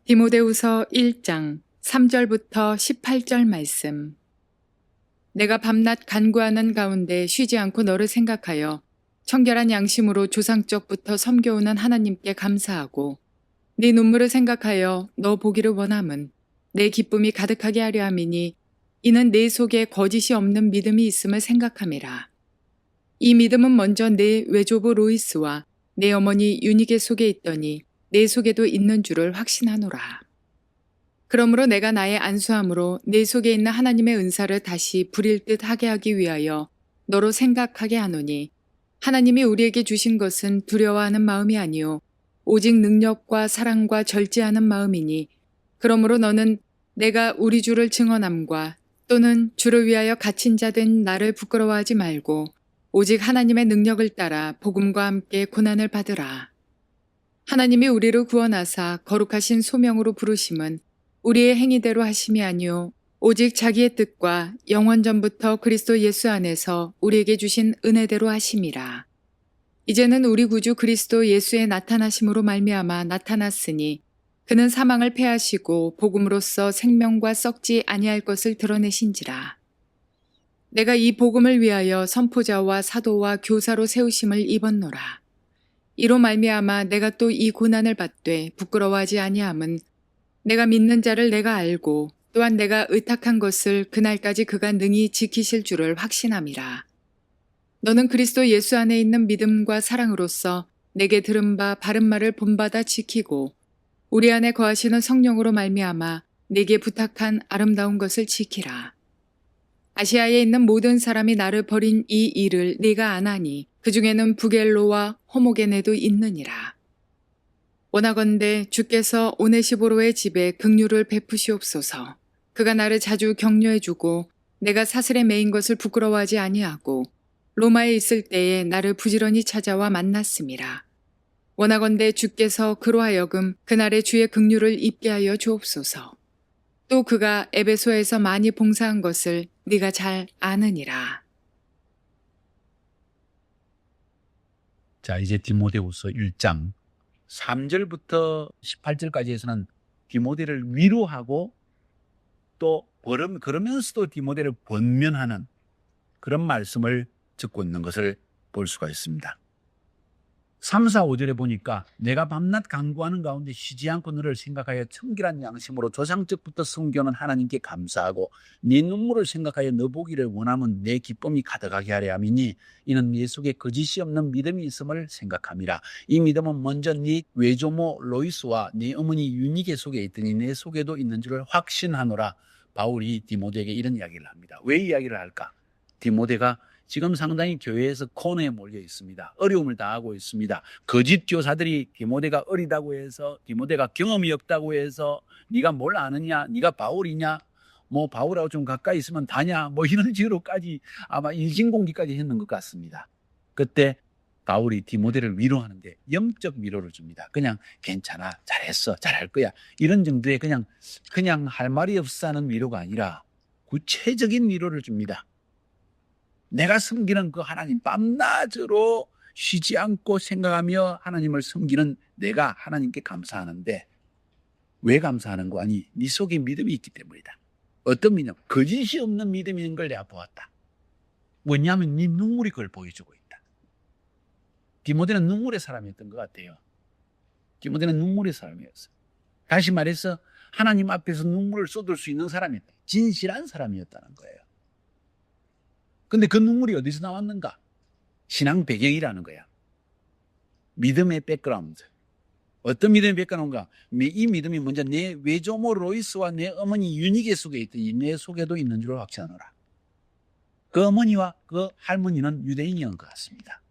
디모데후서 1장 3절부터 18절 말씀. 내가 밤낮 간구하는 가운데 쉬지 않고 너를 생각하여 청결한 양심으로 조상적부터 섬겨오는 하나님께 감사하고 네 눈물을 생각하여 너 보기를 원함은 내 기쁨이 가득하게 하려 함이니 이는 내 속에 거짓이 없는 믿음이 있음을 생각함이라. 이 믿음은 먼저 내 외조부 로이스와 내 어머니 유니게 속에 있더니 내 속에도 있는 줄을 확신하노라. 그러므로 내가 나의 안수함으로 내 속에 있는 하나님의 은사를 다시 부릴 듯 하게 하기 위하여 너로 생각하게 하노니 하나님이 우리에게 주신 것은 두려워하는 마음이 아니요 오직 능력과 사랑과 절제하는 마음이니 그러므로 너는 내가 우리 주를 증언함과 또는 주를 위하여 갇힌 자 된 나를 부끄러워하지 말고 오직 하나님의 능력을 따라 복음과 함께 고난을 받으라. 하나님이 우리를 구원하사 거룩하신 소명으로 부르심은 우리의 행위대로 하심이 아니요 오직 자기의 뜻과 영원 전부터 그리스도 예수 안에서 우리에게 주신 은혜대로 하심이라. 이제는 우리 구주 그리스도 예수의 나타나심으로 말미암아 나타났으니 그는 사망을 패하시고 복음으로써 생명과 썩지 아니할 것을 드러내신지라. 내가 이 복음을 위하여 선포자와 사도와 교사로 세우심을 입었노라. 이로 말미암아 내가 또 이 고난을 받되 부끄러워하지 아니함은 내가 믿는 자를 내가 알고 또한 내가 의탁한 것을 그날까지 그가 능히 지키실 줄을 확신함이라. 너는 그리스도 예수 안에 있는 믿음과 사랑으로서 내게 들은 바 바른 말을 본받아 지키고 우리 안에 거하시는 성령으로 말미암아 내게 부탁한 아름다운 것을 지키라. 아시아에 있는 모든 사람이 나를 버린 이 일을 네가 아나니 그 중에는 부겔로와 호모게네도 있느니라. 원하건대 주께서 오네시보로의 집에 긍휼을 베푸시옵소서. 그가 나를 자주 격려해주고 내가 사슬에 매인 것을 부끄러워하지 아니하고 로마에 있을 때에 나를 부지런히 찾아와 만났음이라. 원하건대 주께서 그로 하여금 그날의 주의 긍휼을 입게 하여 주옵소서. 또 그가 에베소에서 많이 봉사한 것을 네가 잘 아느니라. 자, 이제 디모데후서 1장 3절부터 18절까지에서는 디모데를 위로하고 또 그러면서도 디모데를 권면하는 그런 말씀을 듣고 있는 것을 볼 수가 있습니다. 3, 4, 5절에 보니까 내가 밤낮 간구하는 가운데 쉬지 않고 너를 생각하여 청결한 양심으로 조상적부터 섬겨오는 하나님께 감사하고 네 눈물을 생각하여 너 보기를 원하면 내 기쁨이 가득하게 하려 함이니 이는 네 속에 거짓이 없는 믿음이 있음을 생각함이라. 이 믿음은 먼저 네 외조모 로이스와 네 어머니 유니게 속에 있더니 내 속에도 있는 줄을 확신하노라. 바울이 디모데에게 이런 이야기를 합니다. 왜 이야기를 할까? 디모데가 지금 상당히 교회에서 코너에 몰려 있습니다. 어려움을 당하고 있습니다. 거짓 교사들이 디모데가 어리다고 해서 디모데가 경험이 없다고 해서 네가 뭘 아느냐? 네가 바울이냐? 뭐 바울하고 좀 가까이 있으면 다냐? 뭐 이런 식으로까지 아마 인신공격까지 했는 것 같습니다. 그때 바울이 디모데를 위로하는데 영적 위로를 줍니다. 그냥 괜찮아, 잘했어, 잘할 거야 이런 정도의 그냥 할 말이 없어 하는 위로가 아니라 구체적인 위로를 줍니다. 내가 섬기는 그 하나님, 밤낮으로 쉬지 않고 생각하며 하나님을 섬기는 내가 하나님께 감사하는데 왜 감사하는 거 아니? 네 속에 믿음이 있기 때문이다. 어떤 믿음? 거짓이 없는 믿음인 걸 내가 보았다. 왜냐하면 네 눈물이 그걸 보여주고 있다. 디모데는 눈물의 사람이었던 것 같아요. 디모데는 눈물의 사람이었어요. 다시 말해서 하나님 앞에서 눈물을 쏟을 수 있는 사람이었다. 진실한 사람이었다는 거예요. 근데 그 눈물이 어디서 나왔는가? 신앙 배경이라는 거야. 믿음의 백그라운드. 어떤 믿음의 백그라운드인가? 이 믿음이 먼저 내 외조모 로이스와 내 어머니 유니게 속에 있더니 내 속에도 있는 줄을 확신하노라. 그 어머니와 그 할머니는 유대인이었던 것 같습니다.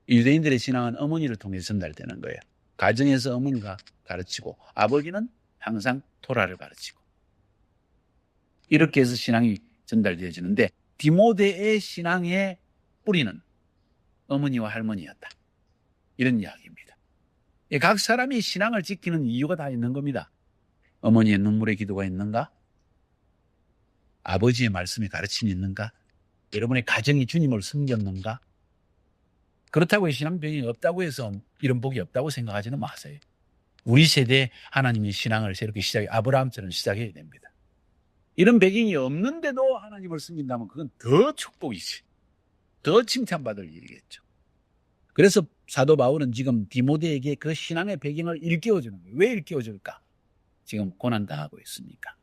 유대인들의 신앙은 어머니를 통해 전달되는 거예요. 가정에서 어머니가 가르치고 아버지는 항상 토라를 가르치고 이렇게 해서 신앙이 전달되어지는데 디모데의 신앙의 뿌리는 어머니와 할머니였다. 이런 이야기입니다. 각 사람이 신앙을 지키는 이유가 다 있는 겁니다. 어머니의 눈물의 기도가 있는가? 아버지의 말씀이 가르침이 있는가? 여러분의 가정이 주님을 섬겼는가? 그렇다고 신앙병이 없다고 해서 이런 복이 없다고 생각하지는 마세요. 우리 세대에 하나님의 신앙을 새롭게 아브라함처럼 시작해야 됩니다. 이런 배경이 없는데도 하나님을 섬긴다면 그건 더 축복이지. 더 칭찬받을 일이겠죠. 그래서 사도 바울은 지금 디모데에게 그 신앙의 배경을 일깨워주는 거예요. 왜 일깨워줄까? 지금 고난당하고 있으니까.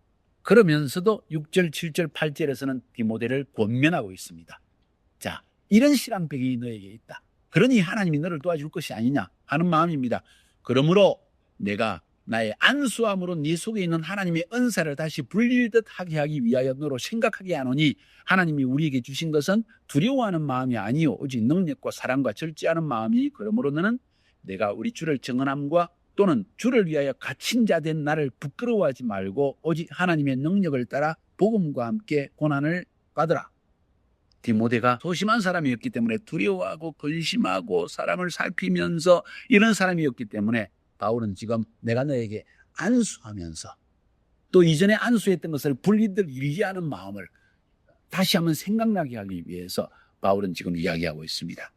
그러면서도 6절, 7절, 8절에서는 디모데를 권면하고 있습니다. 자, 이런 신앙 배경이 너에게 있다. 그러니 하나님이 너를 도와줄 것이 아니냐 하는 마음입니다. 그러므로 내가 나의 안수함으로 네 속에 있는 하나님의 은사를 다시 불릴듯 하게 하기 위하여 너로 생각하게 하노니 하나님이 우리에게 주신 것은 두려워하는 마음이 아니요 오직 능력과 사랑과 절제하는 마음이 그러므로 너는 내가 우리 주를 증언함과 또는 주를 위하여 갇힌 자 된 나를 부끄러워하지 말고 오직 하나님의 능력을 따라 복음과 함께 고난을 받으라. 디모데가 소심한 사람이었기 때문에 두려워하고 근심하고 사람을 살피면서 이런 사람이었기 때문에 바울은 지금 내가 너에게 안수하면서 또 이전에 안수했던 것을 분리들 일기하는 마음을 다시 한번 생각나게 하기 위해서 바울은 지금 이야기하고 있습니다.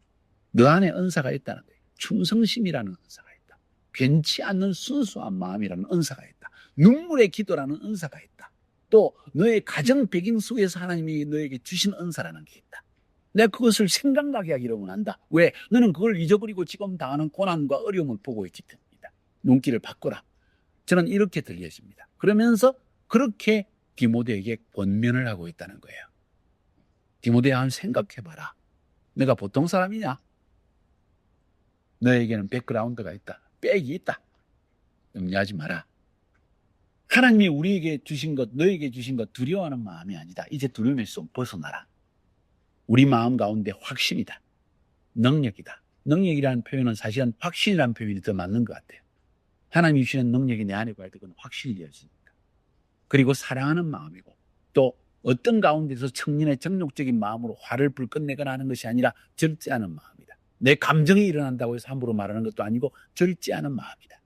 너 안에 은사가 있다는 거예요. 충성심이라는 은사가 있다. 변치 않는 순수한 마음이라는 은사가 있다. 눈물의 기도라는 은사가 있다. 또 너의 가정 배경 속에서 하나님이 너에게 주신 은사라는 게 있다. 내가 그것을 생각나게 하기를 원한다. 왜? 너는 그걸 잊어버리고 지금 당하는 고난과 어려움을 보고 있기 때문이다. 눈길을 바꿔라. 저는 이렇게 들려집니다. 그러면서 그렇게 디모데에게 권면을 하고 있다는 거예요. 디모데야, 한번 생각해봐라. 내가 보통 사람이냐? 너에게는 백그라운드가 있다. 백이 있다. 염려하지 마라. 하나님이 우리에게 주신 것, 너에게 주신 것 두려워하는 마음이 아니다. 이제 두려움에서 벗어나라. 우리 마음 가운데 확신이다. 능력이다. 능력이라는 표현은 사실은 확신이라는 표현이 더 맞는 것 같아요. 하나님이 주시는 능력이 내 안에 구할 때 그건 확신이 되어지니까. 그리고 사랑하는 마음이고 또 어떤 가운데서 청년의 정욕적인 마음으로 화를 불끈내거나 하는 것이 아니라 절제하는 마음이다. 내 감정이 일어난다고 해서 함부로 말하는 것도 아니고 절제하는 마음이다.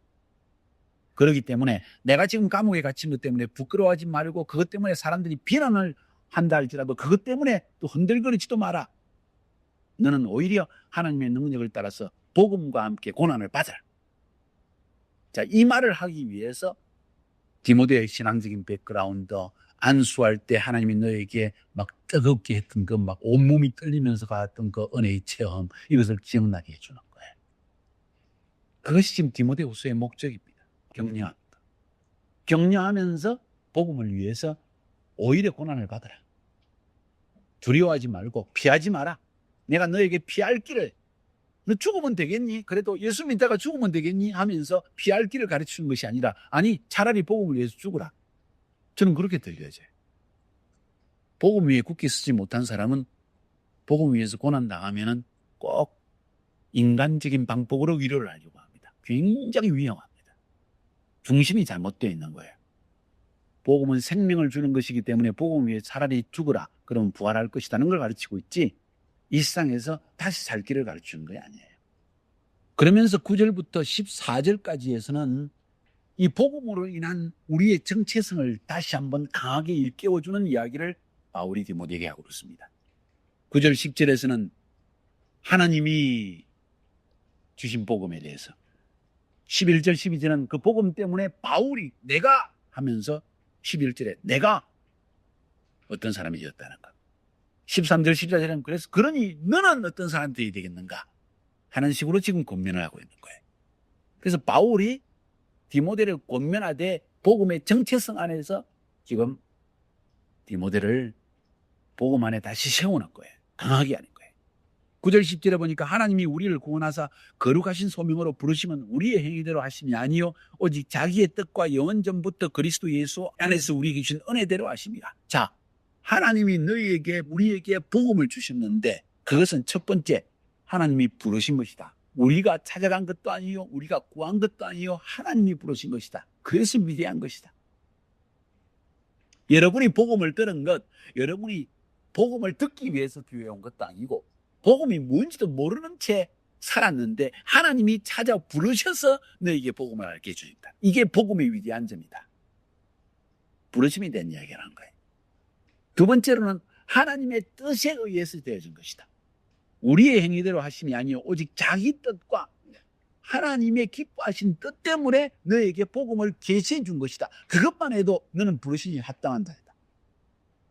그렇기 때문에 내가 지금 감옥에 갇힌 것 때문에 부끄러워하지 말고 그것 때문에 사람들이 비난을 한다 할지라도 그것 때문에 또 흔들거리지도 마라. 너는 오히려 하나님의 능력을 따라서 복음과 함께 고난을 받아라. 자, 이 말을 하기 위해서 디모데의 신앙적인 백그라운드, 안수할 때 하나님이 너에게 막 뜨겁게 했던 그 막 온몸이 떨리면서 갔던 그 은혜의 체험, 이것을 기억나게 해주는 거예요. 그것이 지금 디모데후서의 목적입니다. 격려합니다. 격려하면서 복음을 위해서 오히려 고난을 받아라. 두려워하지 말고 피하지 마라. 내가 너에게 피할 길을, 너 죽으면 되겠니? 그래도 예수 믿다가 죽으면 되겠니? 하면서 피할 길을 가르치는 것이 아니라, 아니 차라리 복음을 위해서 죽으라. 저는 그렇게 들려져요. 복음 위에 굳게 서지 못한 사람은 복음 위에서 고난당하면 꼭 인간적인 방법으로 위로를 하려고 합니다. 굉장히 위험합니다. 중심이 잘못되어 있는 거예요. 복음은 생명을 주는 것이기 때문에 복음 위에 차라리 죽으라. 그러면 부활할 것이라는 걸 가르치고 있지, 이 세상에서 다시 살 길을 가르치는 게 아니에요. 그러면서 9절부터 14절까지에서는 이 복음으로 인한 우리의 정체성을 다시 한번 강하게 일깨워주는 이야기를 바울이 디모데에게 하고 있습니다. 9절 10절에서는 하나님이 주신 복음에 대해서, 11절 12절은 그 복음 때문에 바울이 내가 하면서 11절에 내가 어떤 사람이 되었다는 것, 13절 14절은 그래서 그러니 너는 어떤 사람들이 되겠는가 하는 식으로 지금 권면을 하고 있는 거예요. 그래서 바울이 디모데를 권면하되 복음의 정체성 안에서 지금 디모데를 복음 안에 다시 세우는 거예요. 강하게 하는 거예요. 9절 10절에 보니까 하나님이 우리를 구원하사 거룩하신 소명으로 부르시면 우리의 행위대로 하심이 아니요 오직 자기의 뜻과 영원 전부터 그리스도 예수 안에서 우리에게 주신 은혜대로 하심이라. 자, 하나님이 너희에게 우리에게 복음을 주셨는데 그것은 첫 번째 하나님이 부르신 것이다. 우리가 찾아간 것도 아니요 우리가 구한 것도 아니요 하나님이 부르신 것이다. 그래서 위대한 것이다. 여러분이 복음을 들은 것, 여러분이 복음을 듣기 위해서 교회에 온 것도 아니고 복음이 뭔지도 모르는 채 살았는데 하나님이 찾아 부르셔서 너에게 복음을 알게 해주십니다. 이게 복음의 위대한 점이다. 부르심이 된 이야기라는 거예요. 두 번째로는 하나님의 뜻에 의해서 되어진 것이다. 우리의 행위대로 하심이 아니요 오직 자기 뜻과 하나님의 기뻐하신 뜻 때문에 너에게 복음을 계시해 준 것이다. 그것만 해도 너는 부르심이 합당한다.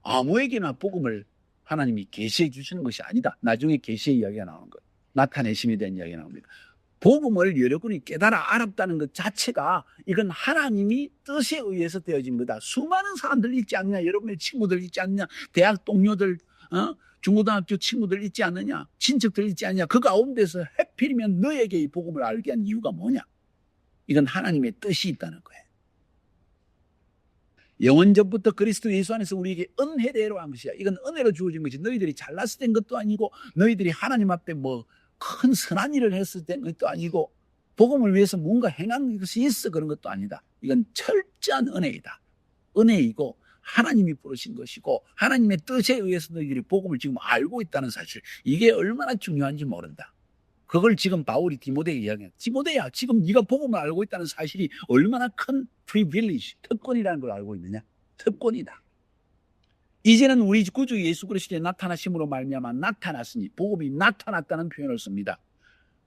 아무에게나 복음을 하나님이 계시해 주시는 것이 아니다. 나중에 계시의 이야기가 나오는 거예요. 나타내심에 대한 이야기가 나옵니다. 복음을 여러분이 깨달아 알았다는 것 자체가 이건 하나님이 뜻에 의해서 되어진 거다. 수많은 사람들 있지 않느냐? 여러분의 친구들 있지 않느냐? 대학 동료들, 중고등학교 친구들 있지 않느냐? 친척들 있지 않느냐? 그 가운데서 하필이면 너에게 이 복음을 알게 한 이유가 뭐냐? 이건 하나님의 뜻이 있다는 거예요. 영원전부터 그리스도 예수 안에서 우리에게 은혜대로 한 것이야. 이건 은혜로 주어진 것이 너희들이 잘나서 된 것도 아니고 너희들이 하나님 앞에 뭐 큰 선한 일을 했을 된 것도 아니고 복음을 위해서 뭔가 행한 것이 있어 그런 것도 아니다. 이건 철저한 은혜이다. 은혜이고 하나님이 부르신 것이고 하나님의 뜻에 의해서 너희들이 복음을 지금 알고 있다는 사실, 이게 얼마나 중요한지 모른다. 그걸 지금 바울이 디모데에게 이야기해요. 디모데야, 지금 네가 복음을 알고 있다는 사실이 얼마나 큰 privilege, 특권이라는 걸 알고 있느냐? 특권이다. 이제는 우리 구주 예수 그리스도의 나타나심으로 말미암아 나타났으니, 복음이 나타났다는 표현을 씁니다.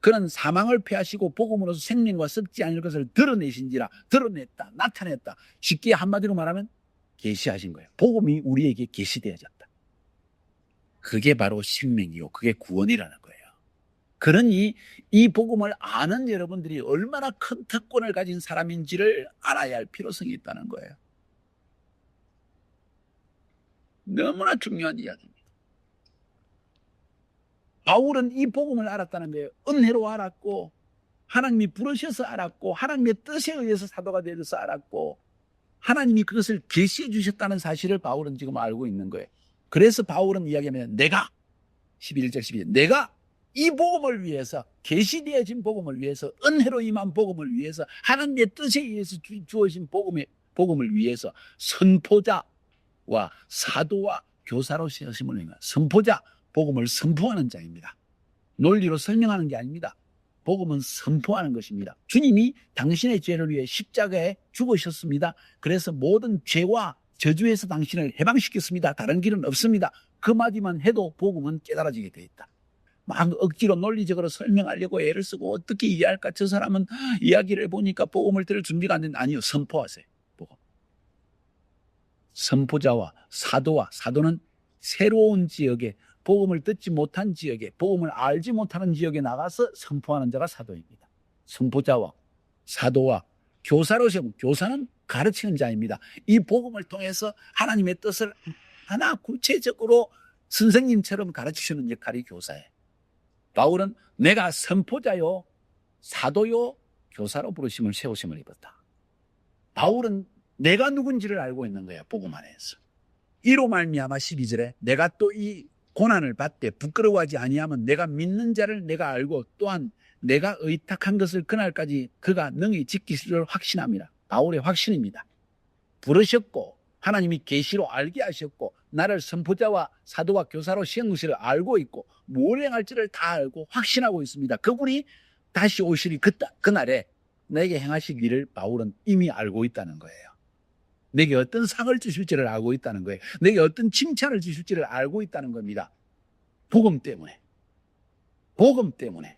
그는 사망을 패하시고 복음으로서 생명과 썩지 않을 것을 드러내신지라. 드러냈다, 나타냈다. 쉽게 한마디로 말하면 계시하신 거예요. 복음이 우리에게 계시되어졌다. 그게 바로 생명이요, 그게 구원이라는 거예요. 그러니 이 복음을 아는 여러분들이 얼마나 큰 특권을 가진 사람인지를 알아야 할 필요성이 있다는 거예요. 너무나 중요한 이야기입니다. 바울은 이 복음을 알았다는 거예요. 은혜로 알았고 하나님이 부르셔서 알았고 하나님의 뜻에 의해서 사도가 되어서 알았고 하나님이 그것을 계시해 주셨다는 사실을 바울은 지금 알고 있는 거예요. 그래서 바울은 이야기하면 내가 11절 12절 내가 이 복음을 위해서, 계시되어진 복음을 위해서, 은혜로 임한 복음을 위해서, 하나님의 뜻에 의해서 주어진 복음을 위해서 선포자와 사도와 교사로 세우심을 합니다. 선포자, 복음을 선포하는 자입니다. 논리로 설명하는 게 아닙니다. 복음은 선포하는 것입니다. 주님이 당신의 죄를 위해 십자가에 죽으셨습니다. 그래서 모든 죄와 저주에서 당신을 해방시켰습니다. 다른 길은 없습니다. 그 마디만 해도 복음은 깨달아지게 되어 있다. 막 억지로 논리적으로 설명하려고 애를 쓰고 어떻게 이해할까? 저 사람은 이야기를 보니까 복음을 들을 준비가 안 된다. 아니요, 선포하세요. 복음. 선포자와 사도는 새로운 지역에, 복음을 듣지 못한 지역에, 복음을 알지 못하는 지역에 나가서 선포하는 자가 사도입니다. 선포자와 사도와 교사로 세우고, 교사는 가르치는 자입니다. 이 복음을 통해서 하나님의 뜻을 하나 구체적으로 선생님처럼 가르치시는 역할이 교사예요. 바울은 내가 선포자요, 사도요, 교사로 부르심을 세우심을 입었다. 바울은 내가 누군지를 알고 있는 거야, 복음 안에서. 이로 말미암아 12절에 내가 또 이 고난을 받되 부끄러워하지 아니하면 내가 믿는 자를 내가 알고 또한 내가 의탁한 것을 그날까지 그가 능히 지키시리를 확신합니다. 바울의 확신입니다. 부르셨고 하나님이 계시로 알게 하셨고 나를 선포자와 사도와 교사로 세운 것을 알고 있고 뭘 행할지를 다 알고 확신하고 있습니다. 그분이 다시 오시리 그날에 내게 행하실 일을 바울은 이미 알고 있다는 거예요. 내게 어떤 상을 주실지를 알고 있다는 거예요. 내게 어떤 칭찬을 주실지를 알고 있다는 겁니다. 복음 때문에. 복음 때문에.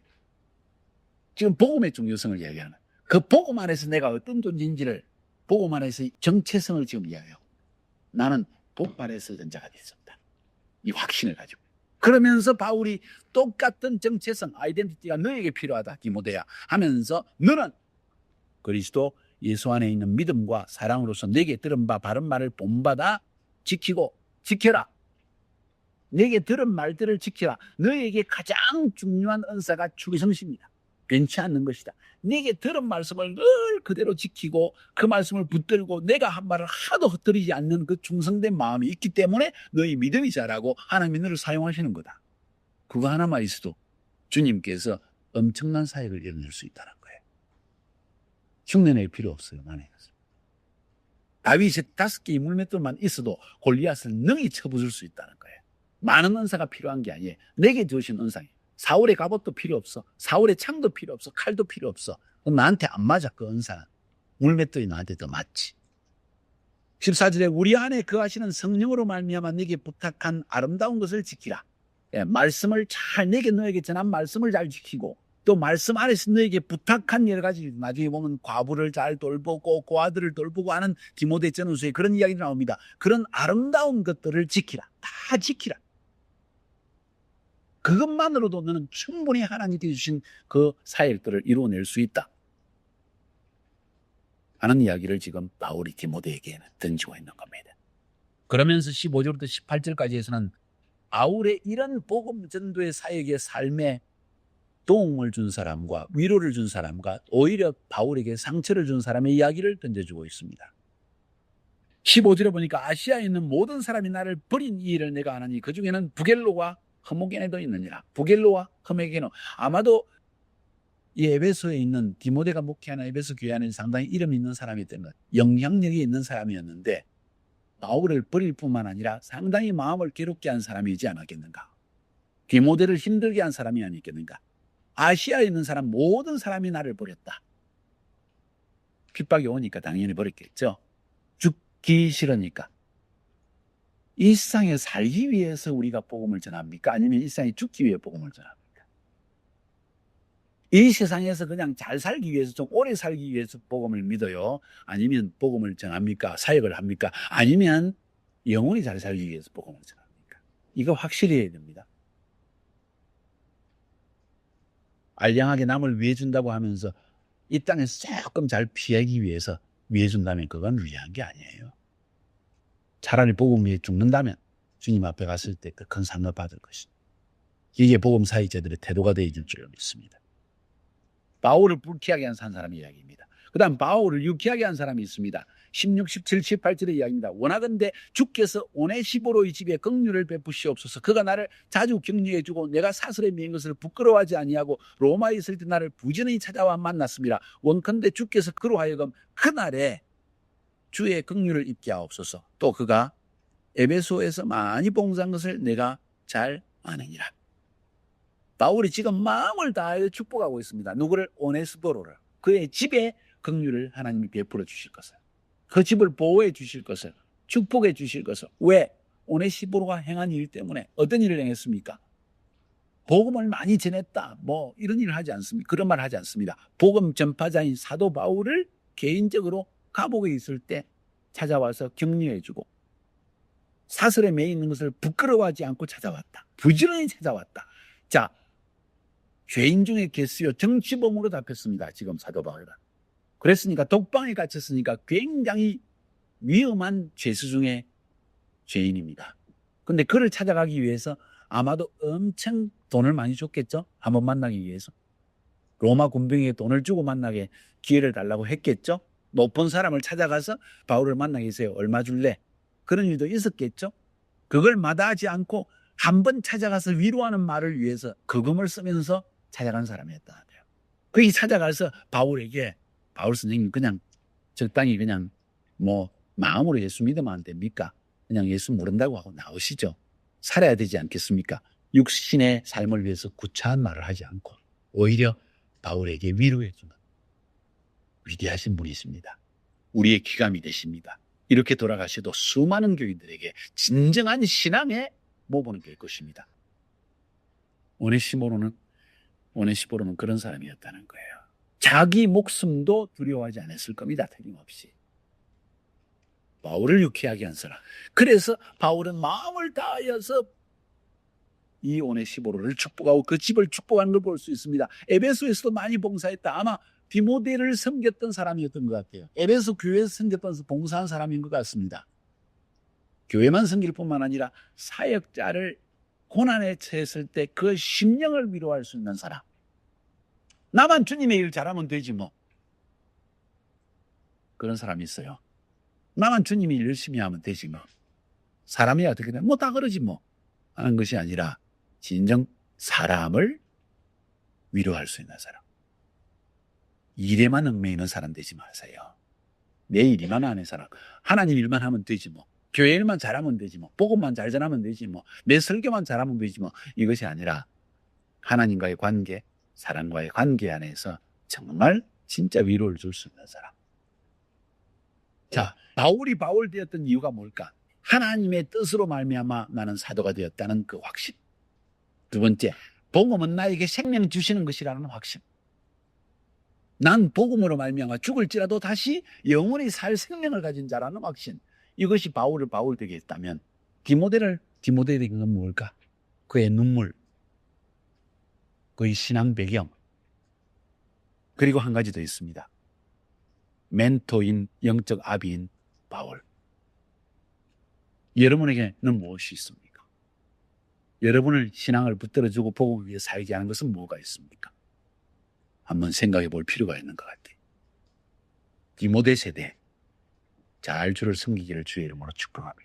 지금 복음의 중요성을 이야기하는 거예요. 그 복음 안에서 내가 어떤 존재인지를, 복음 안에서 정체성을 지금 이야기해요. 나는 복발에서 전자가 됐었다. 이 확신을 가지고. 그러면서 바울이 똑같은 정체성, 아이덴티티가 너에게 필요하다, 디모데야 하면서 너는 그리스도 예수 안에 있는 믿음과 사랑으로서 내게 들은 바 바른 말을 본받아 지키고 지켜라. 내게 들은 말들을 지켜라. 너에게 가장 중요한 은사가 충성심이다. 변치 않는 것이다. 내게 들은 말씀을 늘 그대로 지키고 그 말씀을 붙들고 내가 한 말을 하도 흩뜨리지 않는 그 충성된 마음이 있기 때문에 너희 믿음이 자라고 하나님이 너를 사용하시는 거다. 그거 하나만 있어도 주님께서 엄청난 사역을 이뤄낼 수 있다는 거예요. 흉내낼 필요 없어요. 나는. 다윗이 5개의 물맷돌만 있어도 골리앗을 능히 쳐부술 수 있다는 거예요. 많은 은사가 필요한 게 아니에요. 내게 주신 은사예요. 사울의 갑옷도 필요 없어. 사울의 창도 필요 없어. 칼도 필요 없어. 나한테 안 맞아, 그 은사는. 물맷돌이 나한테 더 맞지. 14절에 우리 안에 거하시는 성령으로 말미암아 내게 부탁한 아름다운 것을 지키라. 예, 말씀을 잘, 내게 너에게 전한 말씀을 잘 지키고 또 말씀 안에서 너에게 부탁한 여러 가지, 나중에 보면 과부를 잘 돌보고 고아들을 돌보고 하는 디모데 전후서에 그런 이야기가 나옵니다. 그런 아름다운 것들을 지키라. 다 지키라. 그것만으로도 너는 충분히 하나님께 주신 그 사역들을 이루어낼 수 있다 하는 이야기를 지금 바울이 디모데에게 던지고 있는 겁니다. 그러면서 15절부터 18절까지에서는 바울의 이런 복음 전도의 사역의 삶에 도움을 준 사람과 위로를 준 사람과 오히려 바울에게 상처를 준 사람의 이야기를 던져주고 있습니다. 15절에 보니까 아시아에 있는 모든 사람이 나를 버린 이 일을 내가 아나니 그 중에는 부겔로와 흐모게네도 있느니라. 부겔로와 흐모게네, 아마도 이 에베소에 있는 디모데가 목회하는 에베소 교회 안에 상당히 이름 있는 사람이었던 것, 영향력이 있는 사람이었는데 바울을 버릴 뿐만 아니라 상당히 마음을 괴롭게 한 사람이지 않았겠는가. 디모데를 힘들게 한 사람이 아니겠는가. 아시아에 있는 사람 모든 사람이 나를 버렸다. 핍박이 오니까 당연히 버렸겠죠. 죽기 싫으니까. 이 세상에 살기 위해서 우리가 복음을 전합니까? 아니면 이 세상에 죽기 위해 복음을 전합니까? 이 세상에서 그냥 잘 살기 위해서, 좀 오래 살기 위해서 복음을 믿어요? 아니면 복음을 전합니까? 사역을 합니까? 아니면 영원히 잘 살기 위해서 복음을 전합니까? 이거 확실히 해야 됩니다. 알량하게 남을 위해 준다고 하면서 이 땅에서 조금 잘 피하기 위해서 위해 준다면 그건 위한 게 아니에요. 차라리 복음 위해 죽는다면 주님 앞에 갔을 때 그 큰 상을 받을 것입니다. 이게 복음 사역자들의 태도가 되어질 줄 믿습니다. 바울을 불쾌하게 한 사람의 이야기입니다. 그 다음 바울을 유쾌하게 한 사람이 있습니다. 16, 17, 18절의 이야기입니다. 원하건대 주께서 오네시보로의 집에 긍휼을 베푸시옵소서. 그가 나를 자주 격려해 주고 내가 사슬에 매인 것을 부끄러워하지 아니하고 로마에 있을 때 나를 부지런히 찾아와 만났습니다. 원컨대 주께서 그로 하여금 그날에 주의 긍휼을 입게 하옵소서. 또 그가 에베소에서 많이 봉사한 것을 내가 잘 아느니라. 바울이 지금 마음을 다하여 축복하고 있습니다. 누구를? 오네스포로를. 그의 집에 긍휼을 하나님이 베풀어 주실 것을, 그 집을 보호해 주실 것을, 축복해 주실 것을. 왜? 오네시포로가 행한 일 때문에. 어떤 일을 행했습니까? 복음을 많이 전했다, 뭐 이런 일을 하지 않습니다. 그런 말 하지 않습니다. 복음 전파자인 사도 바울을 개인적으로 감옥에 있을 때 찾아와서 격려해 주고 사슬에 매 있는 것을 부끄러워하지 않고 찾아왔다. 부지런히 찾아왔다. 자, 죄인 중에 계수요 정치범으로 잡혔습니다. 지금 사도 바울은. 그랬으니까 독방에 갇혔으니까 굉장히 위험한 죄수 중에 죄인입니다. 근데 그를 찾아가기 위해서 아마도 엄청 돈을 많이 줬겠죠? 한번 만나기 위해서. 로마 군병에게 돈을 주고 만나게 기회를 달라고 했겠죠? 높은 사람을 찾아가서 바울을 만나게 해서 얼마 줄래? 그런 일도 있었겠죠? 그걸 마다하지 않고 한 번 찾아가서 위로하는 말을 위해서 거금을 쓰면서 찾아간 사람이었다. 거기 찾아가서 바울에게, 바울 선생님 그냥 적당히 그냥 뭐 마음으로 예수 믿으면 안 됩니까? 그냥 예수 모른다고 하고 나오시죠. 살아야 되지 않겠습니까? 육신의 삶을 위해서 구차한 말을 하지 않고 오히려 바울에게 위로해 주는 위대하신 분이십니다. 우리의 귀감이 되십니다. 이렇게 돌아가셔도 수많은 교인들에게 진정한 신앙의 모범이 될 것입니다. 오네시포로는 그런 사람이었다는 거예요. 자기 목숨도 두려워하지 않았을 겁니다. 틀림없이. 바울을 유쾌하게 한 사람. 그래서 바울은 마음을 다하여서 이 오네시포로를 축복하고 그 집을 축복하는 걸 볼 수 있습니다. 에베소에서도 많이 봉사했다. 아마 디모데를 섬겼던 사람이었던 것 같아요. 에베소 교회에서 섬겼던, 봉사한 사람인 것 같습니다. 교회만 섬길 뿐만 아니라 사역자를 고난에 처했을 때 그 심령을 위로할 수 있는 사람. 나만 주님의 일 잘하면 되지 뭐. 그런 사람이 있어요. 나만 주님이 일 열심히 하면 되지 뭐. 사람이 어떻게 돼? 뭐 다 그러지 뭐. 하는 것이 아니라 진정 사람을 위로할 수 있는 사람. 일에만 얽매 있는 사람 되지 마세요. 내 일만 하는 사람. 하나님 일만 하면 되지 뭐. 교회 일만 잘하면 되지 뭐. 복음만 잘 전하면 되지 뭐. 내 설교만 잘하면 되지 뭐. 이것이 아니라 하나님과의 관계, 사람과의 관계 안에서 정말 진짜 위로를 줄 수 있는 사람. 자, 바울이 바울 되었던 이유가 뭘까? 하나님의 뜻으로 말미암아 나는 사도가 되었다는 그 확신. 두 번째, 복음은 나에게 생명 주시는 것이라는 확신. 난 복음으로 말미암아 죽을지라도 다시 영원히 살 생명을 가진 자라는 확신. 이것이 바울 되게 했다면 디모데에게 건 뭘까? 그의 눈물, 그의 신앙 배경. 그리고 한 가지 더 있습니다. 멘토인 영적 아비인 바울. 여러분에게는 무엇이 있습니까? 여러분을 신앙을 붙들어주고 복음을 위해 살게 하는 것은 뭐가 있습니까? 한번 생각해 볼 필요가 있는 것 같아요. 디모데 세대 잘 주를 섬기기를 주의 이름으로 축복합니다.